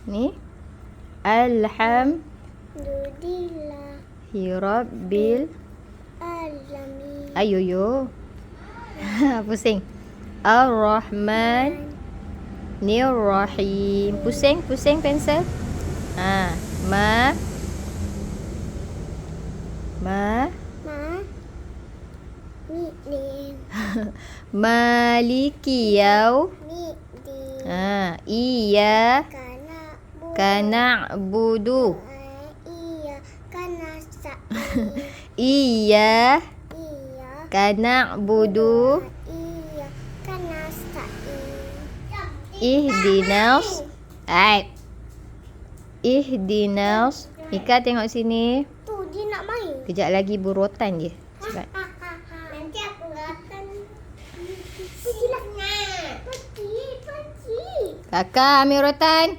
Ni. Alhamdulillahi rabbil alamin. Ayo yo. Pusing. Ar-Rahman Nir-Rahim. Pusing pensel. Ma Mi'lim. Maliki yau. Mi'dim. Iya Kana na'budu. Iya kana sa'in. Iya Iya na'budu. Iya kana sa'in. Ihdinas. Mika tengok sini. Tu dia nak main. Kejap lagi burutan je. Cepat. Nanti aku akan pergilah. Pergi. Kakak ambil rotan.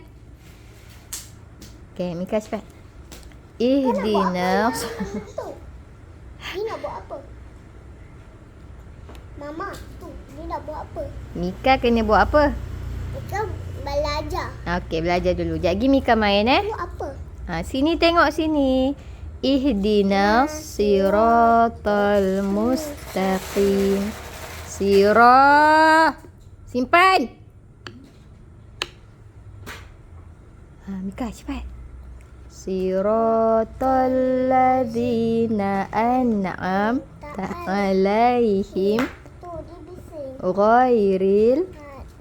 Okay, Mika cepat. Ihdinas. Dia nak buat apa? Mama, tu dia nak buat apa? Mika kena buat apa? Kita belajar. Okey, belajar dulu. Sekejap lagi Mika main Buat apa? Sini tengok sini. Ihdinas siratal mustaqim. Simpan. Mika cepat. Siratal ladzina an'amta alaihim Tu dia bising. ghairil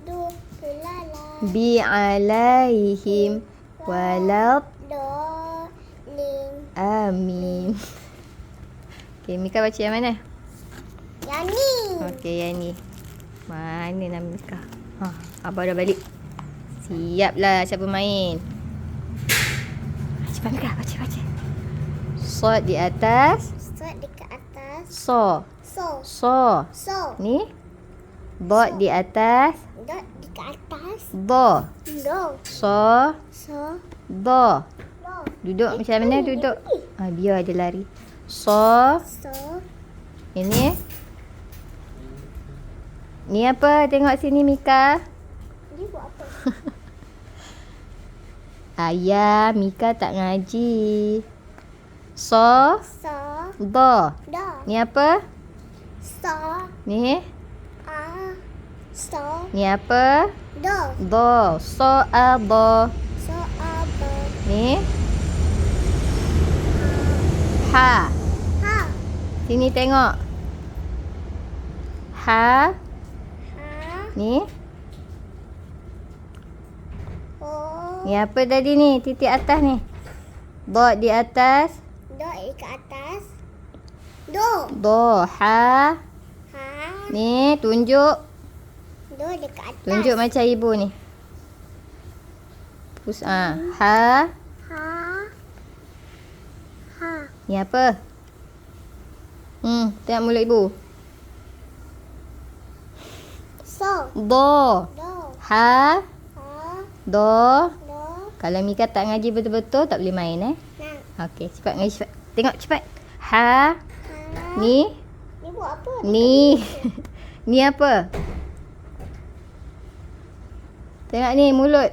Aduh, lala. bi'alaihim walad Doling. amin. Okay, Mika baca yang mana? Yang ni. Okay, yang ni. Mana nama Mika? Abah dah balik. Siaplah siapa main. Cepat Mika, baca. Sod di atas. Sod dekat atas. So. So. Ni. Dot di atas. Dot dekat atas. Do. Do. So. Do. Do. Duduk macam mana duduk? Biar dia lari. So. Ini. Ni apa? Tengok sini Mika. Dia buat apa? Ayah, Mika tak ngaji. So. Do. Do. Ni apa? So. Ni. So. Ni apa? Do. Do. So a do. So apa? Ni. Ha. Ha. Sini tengok. Ha. Ni. Oh. Ni apa tadi ni? Titik atas ni. Dot di atas. Do dekat atas. Do. Do. Ha. Ha. Ni tunjuk. Do dekat atas. Tunjuk macam ibu ni. Ha. Ha. Ni apa? Tengok mulut ibu. So. Do. Do. Ha. Ha. Do. Do. Kalau Mika tak ngaji betul-betul tak boleh main Nah. Okey, cepat ngaji cepat. Tengok cepat. Ha. Ha. Ni. Ni buat apa? Ni. Ni apa? Tengok ni mulut.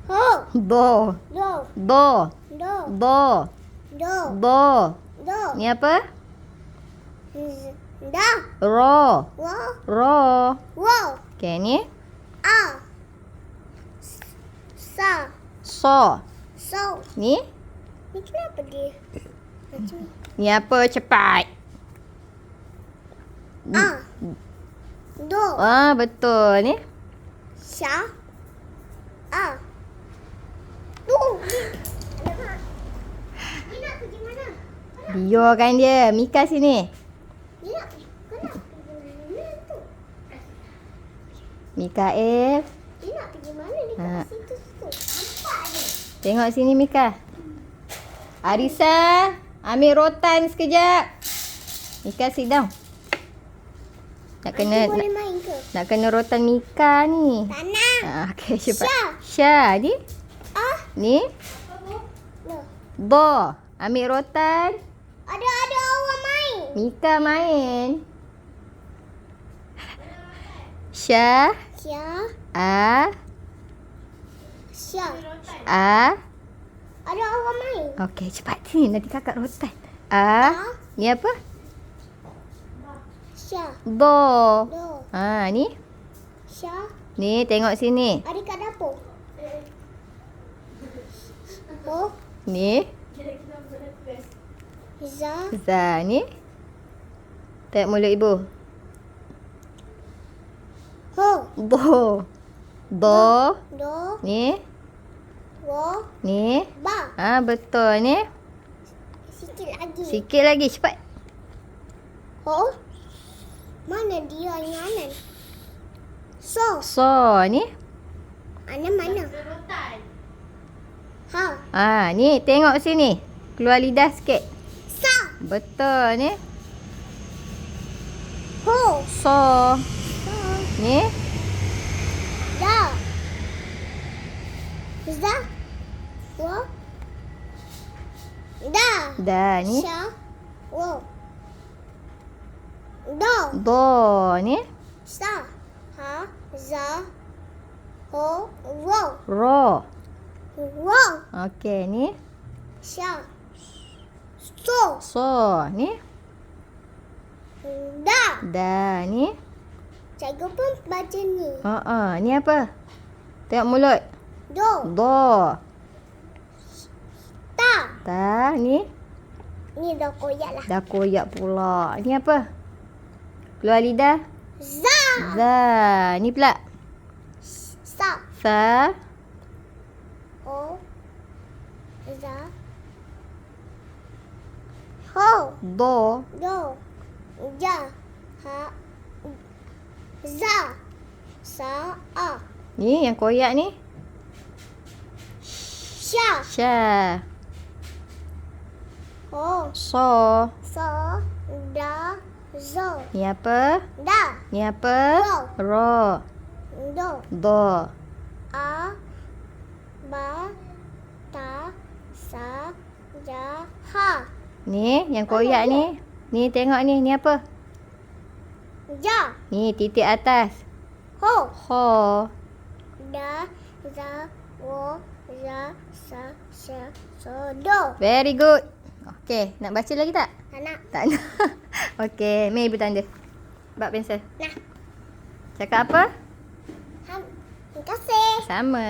Ho. Do. Do. Do. Do. Do. Do. Do. Do. Ni apa? Da. Ro. Wo. Ro. Wo. Okey, ni. A. Sa. So. So. Ni. Ni kenapa dia? Macam ni. Ni apa? Cepat. A. Do. Betul ni. Sya. A. Do. Alamak. Dia nak pergi mana? Biarkan dia. Mika sini. Dia nak pergi. Kau nak pergi mana tu? Mikael. Dia nak pergi mana? Dia kat situ. Nampak dia. Tengok sini Mika. Arisa, ambil rotan sekejap. Mika sit down. Nak kena Boleh main ke? nak kena rotan Mika ni. Tak nak. Okey cepat. Syah. Syah ni. Ah. Ni. Loh. Bo. Ambil rotan. Ada orang main. Mika main. Syah. Sya. A. Sya. A. Ada orang main. Okey, cepat sini. Nanti kakak rotan. A. Ni apa? Sya. Do. Do. Ni. Sya. Ni, tengok sini. Ada kat dapur. Ho. Ni. Za. Za. Ni. Tengok mulut ibu. Ho. Do. Do. Do. Ni. Wo. Ni. Ba. Betul ni. Sikit lagi. Sikit lagi, cepat. Ho. Mana dia yang Anan? So. So, ni. Anan mana? Ha. Ni tengok sini. Keluar lidah sikit. Sa. Betul ni. Ho. So. So. Ni. Da. Za. Wo. Da. Da ni. Sya. Wo. Do. Do ni. Sa. Ha. Za. Ho. Wo. Ro. Wo. Okey ni. Sya. So. So ni. Da. Da ni. Cikgu pun baca ni. Ni apa? Tengok mulut. Do. Do. Ta. Ta ni. Ni dah koyak lah. Dah koyak pula. Ni apa? Keluar lidah. Za. Za. Ni pula. Sa. Sa. Ho. Za. Ho. Do. Do. Ja. Ha. Za. Sa. A. Ni yang koyak ni. Sya. Sya. Ho. So. So. Da. Zo. Ni apa? Da. Ni apa? Ro. Do. Do. A. Ba. Ta. Sa. Ja. Ha. Ni yang koyak ni. Ni tengok ni. Ni apa? Ja. Ni titik atas. Ho. Ho. Da. Za. Wo. Za. Sa. Sya. So. Do. Very good. Okey, nak baca lagi tak? Tak nak. Tak nak. Okey, Mei ibu tanda. Bak pensel. Nah. Cakap apa? Terima kasih. Sama.